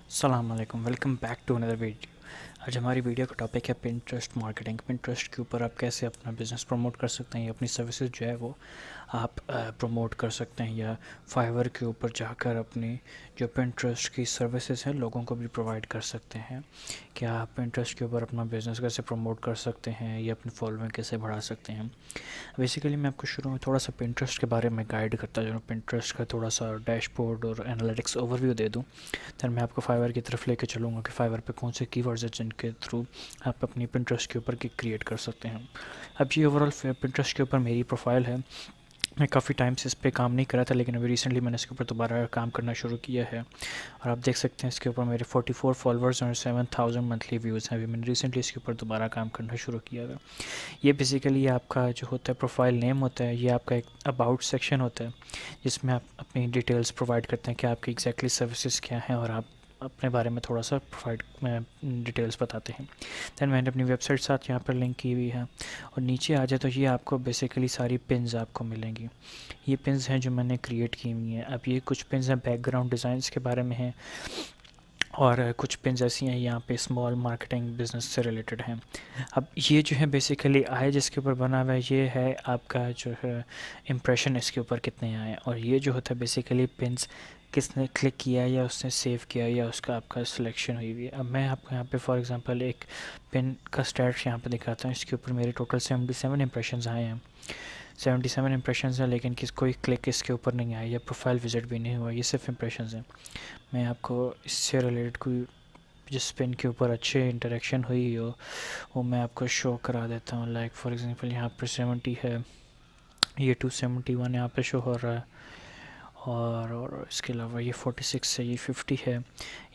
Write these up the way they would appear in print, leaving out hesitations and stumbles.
अस्सलाम वालेकुम, welcome back to another video. आज हमारी वीडियो का टॉपिक है पिंटरेस्ट मार्केटिंग। पिंटरेस्ट के ऊपर आप कैसे अपना बिज़नेस प्रमोट कर सकते हैं या अपनी सर्विसेज जो है वो आप प्रमोट कर सकते हैं, या फाइवर के ऊपर जाकर अपनी जो पिंटरेस्ट की सर्विसेज हैं लोगों को भी प्रोवाइड कर सकते हैं। क्या आप पिंटरेस्ट के ऊपर अपना बिज़नेस कैसे प्रमोट कर सकते हैं या अपनी फॉलोइंग कैसे बढ़ा सकते हैं। बेसिकली मैं आपको शुरू में थोड़ा सा पिंटरेस्ट के बारे में गाइड करता हूँ, पिंटरेस्ट का थोड़ा सा डैशबोर्ड और एनालिटिक्स ओवरव्यू दे दूँ। फिर मैं आपको फाइवर की तरफ लेके चलूँगा कि फाइवर पे कौन से कीवर्ड्स हैं जिनके थ्रू आप अपनी पिंटरेस्ट के ऊपर की क्रिएट कर सकते हैं। अब ये ओवरऑल पिंटरेस्ट के ऊपर मेरी प्रोफाइल है। मैं काफ़ी टाइम से इस पे काम नहीं करा था, लेकिन अभी रिसेंटली मैंने इसके ऊपर दोबारा काम करना शुरू किया है और आप देख सकते हैं इसके ऊपर मेरे 44 फॉलोअर्स और 7000 मंथली व्यूज़ हैं। अभी मैंने रिसेंटली इसके ऊपर दोबारा काम करना शुरू किया था। ये बेसिकली आपका जो होता है प्रोफाइल नेम होता है, ये आपका एक अबाउट सेक्शन होता है जिसमें आप अपनी डिटेल्स प्रोवाइड करते हैं कि आपकी एग्जैक्टली सर्विसेज क्या हैं और आप अपने बारे में थोड़ा सा प्रोवाइड डिटेल्स बताते हैं। दैन मैंने अपनी वेबसाइट साथ यहाँ पर लिंक की हुई है और नीचे आ जाए तो ये आपको बेसिकली सारी पिन्स आपको मिलेंगी। ये पिन्स हैं जो मैंने क्रिएट की हुई हैं। अब ये कुछ पिन्स हैं बैकग्राउंड डिज़ाइंस के बारे में हैं और कुछ पिन्स ऐसी हैं यहाँ पे स्मॉल मार्केटिंग बिजनेस से रिलेटेड हैं। अब ये जो है बेसिकली आए जिसके ऊपर बना हुआ है, ये है आपका जो है इम्प्रेशन इसके ऊपर कितने आए, और ये जो होता है बेसिकली पिन्स किसने क्लिक किया या उसने सेव किया या उसका आपका सिलेक्शन हुई हुई है। अब मैं आपको यहाँ पे फॉर एग्जांपल एक पिन का स्टैट्स यहाँ पे दिखाता हूँ। इसके ऊपर मेरे टोटल 77 इंप्रेशंस आए हैं। 77 इंप्रेशंस हैं, लेकिन कोई क्लिक इसके ऊपर नहीं आया या प्रोफाइल विजिट भी नहीं हुआ, ये सिर्फ इंप्रेशंस हैं। मैं आपको इससे रिलेटेड कोई जिस पिन के ऊपर अच्छे इंटरेक्शन हुई हो वो मैं आपको शो करा देता हूँ। लाइक फॉर एग्जांपल यहाँ पर 70 है, ये 271 यहाँ पे शो हो रहा है, और इसके अलावा ये 46 है, ये 50 है,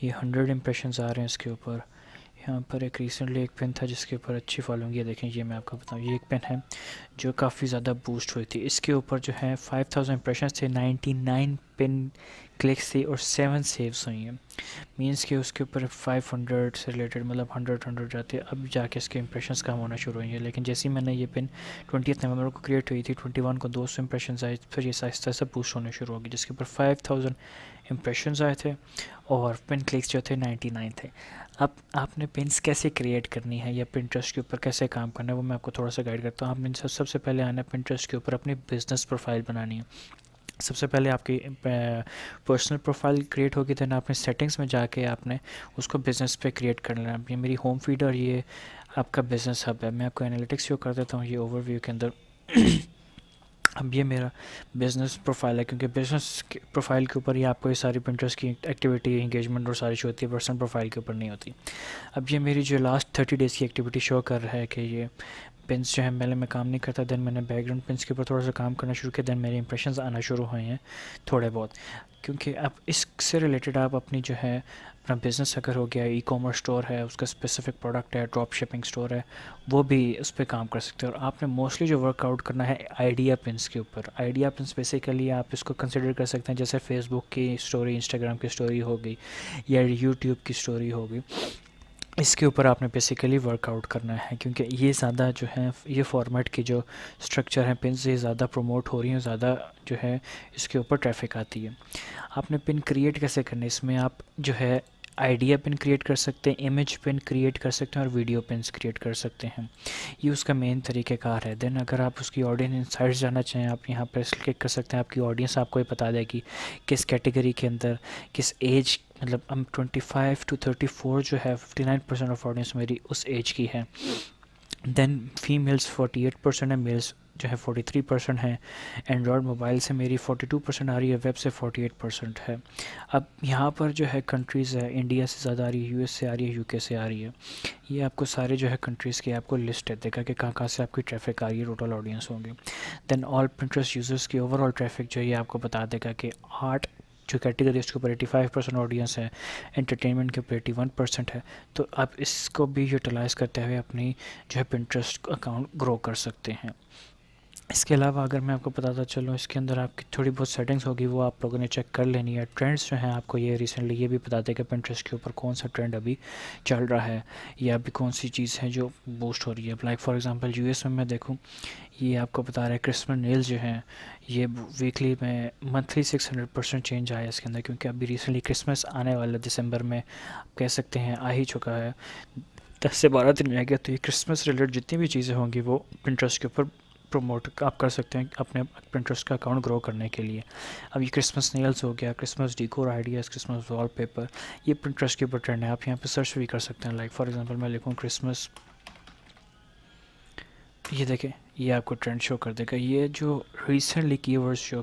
ये 100 इंप्रेशंस आ रहे हैं इसके ऊपर। यहाँ पर एक रिसेंटली एक पिन था जिसके ऊपर अच्छी फॉलोइंग, ये देखें, ये मैं आपको बताऊँ, ये एक पिन है जो काफ़ी ज़्यादा बूस्ट हुई थी। इसके ऊपर जो है 5000 इंप्रेशंस थे, 99 पिन क्लिक्स थी और 7 सेव्स हुई हैं। मींस कि उसके ऊपर 500 से रिलेटेड मतलब 100 जाते हैं, अब जाके इसके इंप्रेशंस कम होना शुरू हुई हैं। लेकिन जैसे ही मैंने ये पिन 20 नवंबर को क्रिएट हुई थी, 21 को 200 इंप्रेशंस आए, फिर ये आहिस्ता आहिस्ता बूस्ट होने शुरू हो गई, जिसके ऊपर 5000 इंप्रेशंस आए थे और पिन क्लिक्स जो थे 99 थे। अब आपने पिन्स कैसे क्रिएट करनी है या पिंटरेस्ट के ऊपर कैसे काम करना है वो मैं आपको थोड़ा सा गाइड करता हूँ। आपने सबसे पहले आना है पिंटरेस्ट के ऊपर अपनी बिजनेस प्रोफाइल बनानी है। सबसे पहले आपकी पर्सनल प्रोफाइल क्रिएट होगी, देन आपने सेटिंग्स में जाके आपने उसको बिज़नेस पे क्रिएट कर लेना है। ये मेरी होम फीड और ये आपका बिज़नेस हब है। मैं आपको एनालिटिक्स शो कर देता हूँ ये ओवरव्यू के अंदर। अब ये मेरा बिज़नेस प्रोफाइल है, क्योंकि बिज़नेस प्रोफाइल के ऊपर ही आपको ये सारी पिंटरेस्ट की एक्टिविटी, एंगेजमेंट और सारी शो होती है, पर्सनल प्रोफाइल के ऊपर नहीं होती। अब ये मेरी जो लास्ट 30 डेज़ की एक्टिविटी शो कर रहा है कि ये पिन्स जो है पहले मैं काम नहीं करता, देन मैंने बैकग्राउंड पिन्स के ऊपर थोड़ा सा काम करना शुरू किया, देन मेरे इंप्रेशंस आना शुरू हुए हैं थोड़े बहुत। क्योंकि अब इससे रिलेटेड आप अपनी जो है अपना बिज़नेस अगर हो गया, ई कॉमर्स स्टोर है, उसका स्पेसिफिक प्रोडक्ट है, ड्रॉप शिपिंग स्टोर है, वो भी उस पर काम कर सकते हो। और आपने मोस्टली जो वर्कआउट करना है आइडिया पिन्स के ऊपर। आइडिया पिन्स बेसिकली आप इसको कंसिडर कर सकते हैं जैसे फेसबुक की स्टोरी, इंस्टाग्राम की स्टोरी हो गई या यूट्यूब की स्टोरी हो गई। इसके ऊपर आपने बेसिकली वर्कआउट करना है, क्योंकि ये ज़्यादा जो है ये फॉर्मेट की जो स्ट्रक्चर है पिन से ज़्यादा प्रमोट हो रही है, ज़्यादा जो है इसके ऊपर ट्रैफिक आती है। आपने पिन क्रिएट कैसे करना है, इसमें आप जो है आइडिया पिन क्रिएट कर सकते हैं, इमेज पिन क्रिएट कर सकते हैं और वीडियो पिन्स क्रिएट कर सकते हैं। ये उसका मेन तरीक़ेकार है। देन अगर आप उसकी ऑडियंस इंसाइट्स जाना चाहें, आप यहाँ पर क्लिक कर सकते हैं। आपकी ऑडियंस आपको ये बता देगी किस कैटेगरी के अंदर, किस एज, मतलब हम 25 to 34 जो है 59% ऑफ ऑडियंस मेरी उस एज की है। देन फीमेल्स 48% है, मेल्स जो है 43% है। एंड्रॉयड मोबाइल से मेरी 42% आ रही है, वेब से 48% है। अब यहाँ पर जो है कंट्रीज़ है, इंडिया से ज़्यादा आ रही है, यूएस से आ रही है, यूके से आ रही है। ये आपको सारे जो है कंट्रीज़ की आपको लिस्ट है, देखा कि कहाँ कहाँ से आपकी ट्रैफिक आ रही है, टोटल ऑडियंस होंगी। देन ऑल पिंटरेस्ट यूज़र्स की ओवरऑल ट्रैफिक जो है ये आपको बता देगा कि 8 जो कैटेगरी उसके ऊपर 85% ऑडियंस है, एंटरटेनमेंट के ऊपर 81% है। तो आप इसको भी यूटिलाइज़ करते हुए अपनी जो है पिंटरेस्ट अकाउंट ग्रो कर सकते हैं। इसके अलावा अगर मैं आपको बताता चलूँ, इसके अंदर आपकी थोड़ी बहुत सेटिंग्स होगी, वो आप लोगों ने चेक कर लेनी है। ट्रेंड्स जो हैं आपको ये रिसेंटली ये भी बताते हैं कि पिंटरेस्ट के ऊपर कौन सा ट्रेंड अभी चल रहा है या अभी कौन सी चीज़ है जो बूस्ट हो रही है। लाइक फॉर एग्जांपल यूएस में मैं देखूँ, ये आपको बता रहा है क्रिसमस नेल्स जो हैं ये वीकली में मंथली 600% चेंज आया इसके अंदर, क्योंकि अभी रिसेंटली क्रिसमस आने वाला दिसंबर में आप कह सकते हैं आ ही चुका है, 10 से 12 दिन रह गया। तो ये क्रिसमस रिलेटेड जितनी भी चीज़ें होंगी वो पिंटरेस्ट के ऊपर प्रमोट आप कर सकते हैं अपने पिंटरेस्ट का अकाउंट ग्रो करने के लिए। अब ये क्रिसमस नेल्स हो गया, क्रिसमस डिकोर आइडियाज़, क्रिसमस वॉलपेपर, ये पिंटरेस्ट के ऊपर ट्रेंड है। आप यहाँ पे सर्च भी कर सकते हैं। लाइक फॉर एग्जांपल मैं लिखूँ क्रिसमस, ये देखें ये आपको ट्रेंड शो कर देगा। ये जो रिसेंटली कीवर्ड्स जो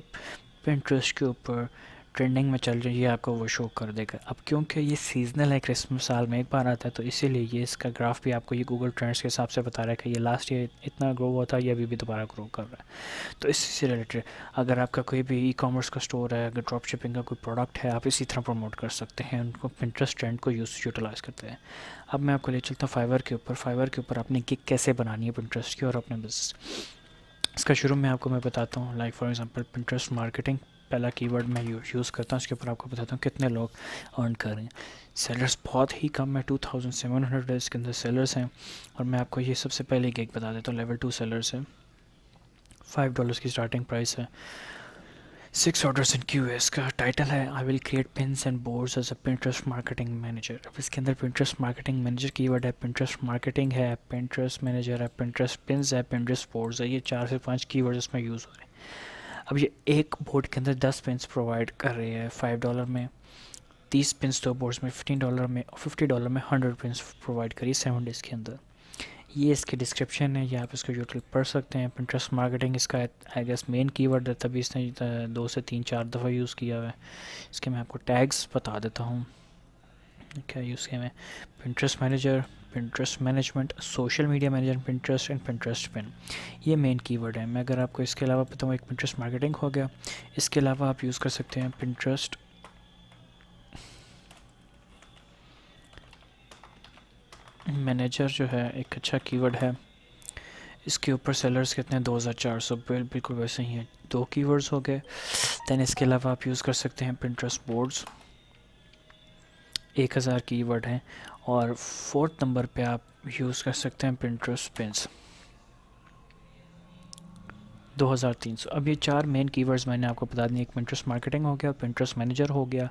पिंटरेस्ट के ऊपर ट्रेंडिंग में चल रही है आपको वो शो कर देगा। अब क्योंकि ये सीजनल है, क्रिसमस साल में एक बार आता है, तो इसीलिए ये इसका ग्राफ भी आपको ये गूगल ट्रेंड्स के हिसाब से बता रहा है कि ये लास्ट ईयर इतना ग्रो हुआ था, ये अभी भी दोबारा ग्रो कर रहा है। तो इसी से रिलेटेड अगर आपका कोई भी ई कॉमर्स का स्टोर है, अगर ड्रॉप शिपिंग का कोई प्रोडक्ट है, आप इसी तरह प्रमोट कर सकते हैं उनको, पिंटरेस्ट ट्रेंड को यूटिलाइज़ करते हैं। अब मैं आपको ले चलता हूँ फाइवर के ऊपर। फाइवर के ऊपर आपने गिग कैसे बनानी है पिंटरेस्ट की और अपने बिजनेस, इसका शुरू में आपको मैं बताता हूँ। Like for example Pinterest marketing पहला कीवर्ड मैं यूज़ करता हूँ, इसके ऊपर आपको बताता हूँ कितने लोग अर्न कर रहे हैं। सेलर्स बहुत ही कम है, 2700 इसके अंदर सेलर्स हैं। और मैं आपको ये सबसे पहले गिग बता देता हूँ। लेवल 2 सेलर्स है, $5 की स्टार्टिंग प्राइस है, 6 ऑर्डर्स इन क्यू है। इसका टाइटल है I will create pins and boards as a Pinterest marketing manager. अब इसके अंदर पिंटरेस्ट मार्केटिंग मैनेजर कीवर्ड है, पिंटरेस्ट मार्केटिंग है, पिंटरेस्ट मैनेजर है, पिंटरेस्ट पिन्स है, पिंटरेस्ट बोर्ड्स है। ये 4 से 5 कीवर्ड्स इसमें यूज़ हो रहे हैं। अब ये एक बोर्ड के अंदर 10 पिन्स प्रोवाइड कर रही है $5 में, 30 पिन्स 2 बोर्ड्स में $15 में, और $50 में 100 पिन्स प्रोवाइड करिए 7 डेज़ के अंदर। ये इसके डिस्क्रिप्शन है, या आप इसको यूटिल पढ़ सकते हैं। पिंटरेस्ट मार्केटिंग इसका आई गेस मेन कीवर्ड है, तभी इसने 2 से 3-4 दफ़ा यूज़ किया हुआ है। इसके मैं आपको टैग्स बता देता हूँ क्या यूज़ किया मैं। Pinterest manager, Pinterest management, social media manager, Pinterest and Pinterest pin, ये मेन कीवर्ड है। मैं अगर आपको इसके अलावा बताऊँ, एक पिंटरेस्ट मार्केटिंग हो गया, इसके अलावा आप यूज़ कर सकते हैं पिंटरेस्ट मैनेजर जो है एक अच्छा कीवर्ड है। इसके ऊपर सेलर्स कितने हैं 2400, बिल्कुल वैसे ही हैं, 2 कीवर्ड्स हो गए। दैन इसके अलावा आप यूज़ कर सकते हैं पिंटरेस्ट बोर्ड्स, 1000 कीवर्ड हैं। और 4th नंबर पे आप यूज़ कर सकते हैं पिंटरेस्ट पिन्स, 2300। अब ये 4 मेन कीवर्ड्स मैंने आपको बता दिए। एक पिंटरेस्ट मार्केटिंग हो गया, पिंटरेस्ट मैनेजर हो गया,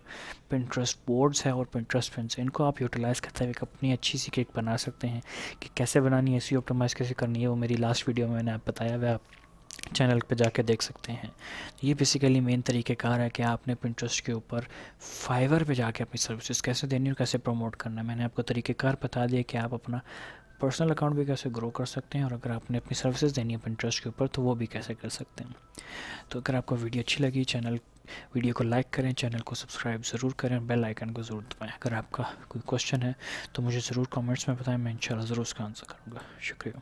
पिंटरेस्ट बोर्ड्स है और पिंटरेस्ट पिन्स। इनको आप यूटिलाइज़ करते हुए अपनी अच्छी सी किट बना सकते हैं। कि कैसे बनानी है, एसईओ ऑप्टिमाइज़ कैसे करनी है, वो मेरी लास्ट वीडियो में मैंने आप बताया हुआ, आप चैनल पे जाके देख सकते हैं। ये बेसिकली मेन तरीक़ेकार है कि आपने पिंटरेस्ट के ऊपर फाइवर पे जाके अपनी सर्विसेज कैसे देनी और कैसे प्रमोट करना है। मैंने आपको तरीक़ेकार बता दिया कि आप अपना पर्सनल अकाउंट भी कैसे ग्रो कर सकते हैं, और अगर आपने अपनी सर्विसेज देनी है पिंटरेस्ट के ऊपर तो वो भी कैसे कर सकते हैं। तो अगर आपको वीडियो अच्छी लगी, वीडियो को लाइक करें, चैनल को सब्सक्राइब ज़रूर करें, बेल आइकन को ज़रूर दबाएं। अगर आपका कोई क्वेश्चन है तो मुझे ज़रूर कमेंट्स में बताएं, मैं इंशाल्लाह ज़रूर उसका आंसर करूँगा। शुक्रिया।